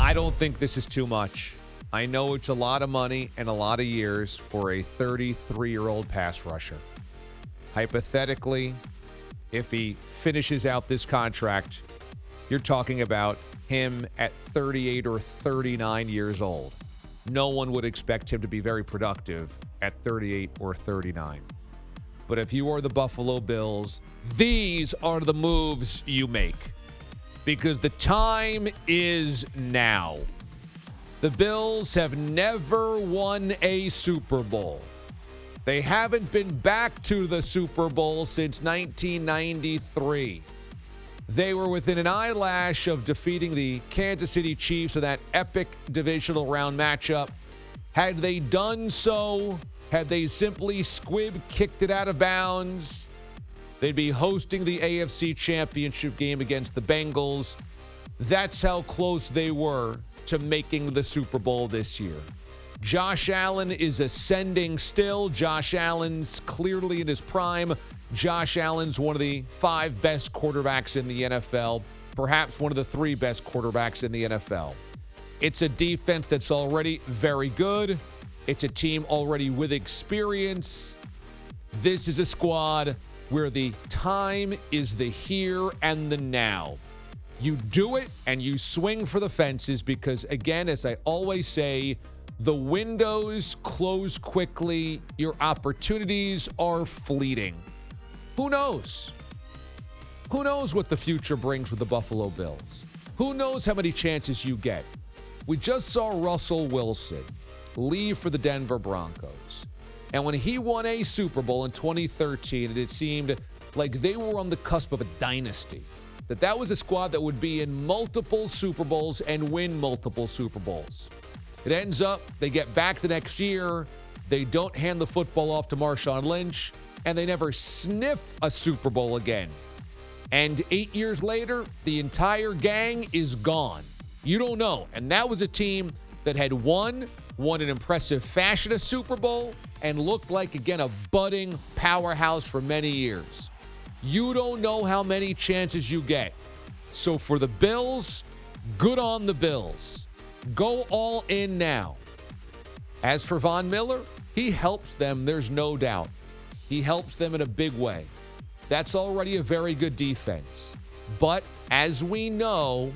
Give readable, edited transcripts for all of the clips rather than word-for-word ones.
I don't think this is too much. I know it's a lot of money and a lot of years for a 33-year-old pass rusher. Hypothetically, if he finishes out this contract, you're talking about him at 38 or 39 years old. No one would expect him to be very productive at 38 or 39. But if you are the Buffalo Bills, these are the moves you make. Because the time is now. The Bills have never won a Super Bowl. They haven't been back to the Super Bowl since 1993. They were within an eyelash of defeating the Kansas City Chiefs in that epic divisional round matchup. Had they done so, had they simply squib kicked it out of bounds, they'd be hosting the AFC Championship game against the Bengals. That's how close they were to making the Super Bowl this year. Josh Allen is ascending still. Josh Allen's clearly in his prime. Josh Allen's one of the 5 best quarterbacks in the NFL, perhaps one of the 3 best quarterbacks in the NFL. It's a defense that's already very good. It's a team already with experience. This is a squad where the time is the here and the now. You do it and you swing for the fences because, again, as I always say, the windows close quickly. Your opportunities are fleeting. Who knows? Who knows what the future brings with the Buffalo Bills? Who knows how many chances you get? We just saw Russell Wilson leave for the Denver Broncos. And when he won a Super Bowl in 2013, it seemed like they were on the cusp of a dynasty. That was a squad that would be in multiple Super Bowls and win multiple Super Bowls. It ends up, they get back the next year, they don't hand the football off to Marshawn Lynch, and they never sniff a Super Bowl again. And 8 years later, the entire gang is gone. You don't know. And that was a team that had won in impressive fashion a Super Bowl, and looked like, again, a budding powerhouse for many years. You don't know how many chances you get. So for the Bills, good on the Bills. Go all in now. As for Von Miller, he helps them, there's no doubt. He helps them in a big way. That's already a very good defense. But as we know,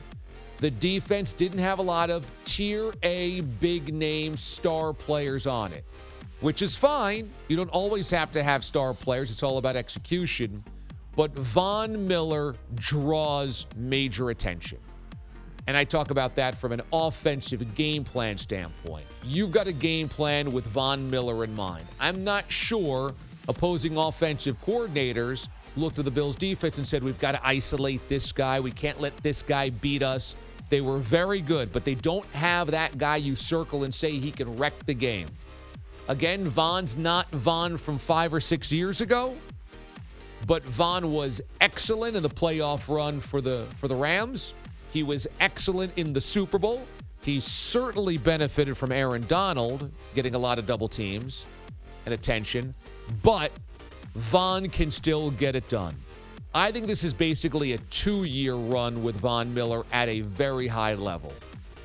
the defense didn't have a lot of tier A big-name star players on it, which is fine. You don't always have to have star players. It's all about execution. But Von Miller draws major attention. And I talk about that from an offensive game plan standpoint. You've got a game plan with Von Miller in mind. I'm not sure opposing offensive coordinators looked at the Bills' defense and said, we've got to isolate this guy. We can't let this guy beat us. They were very good, but they don't have that guy you circle and say he can wreck the game. Again, Von's not Von from 5 or 6 years ago, but Von was excellent in the playoff run for the Rams. He was excellent in the Super Bowl. He certainly benefited from Aaron Donald getting a lot of double teams and attention, but Von can still get it done. I think this is basically a 2-year run with Von Miller at a very high level.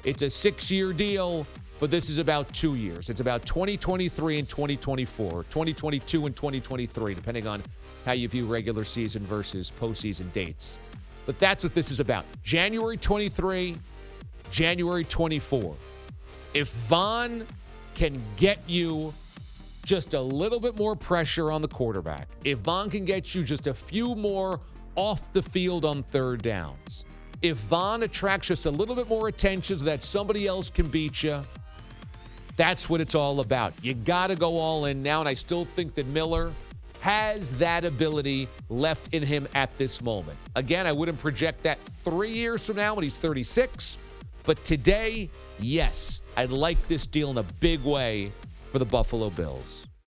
It's a 6-year deal, but this is about 2 years. It's about 2023 and 2024, 2022 and 2023, depending on how you view regular season versus postseason dates. But that's what this is about. January 23, January 24. If Von can get you just a little bit more pressure on the quarterback, if Von can get you just a few more off the field on third downs, if Von attracts just a little bit more attention so that somebody else can beat you, that's what it's all about. You got to go all in now, and I still think that Miller has that ability left in him at this moment. Again, I wouldn't project that 3 years from now when he's 36, but today, yes, I'd like this deal in a big way for the Buffalo Bills.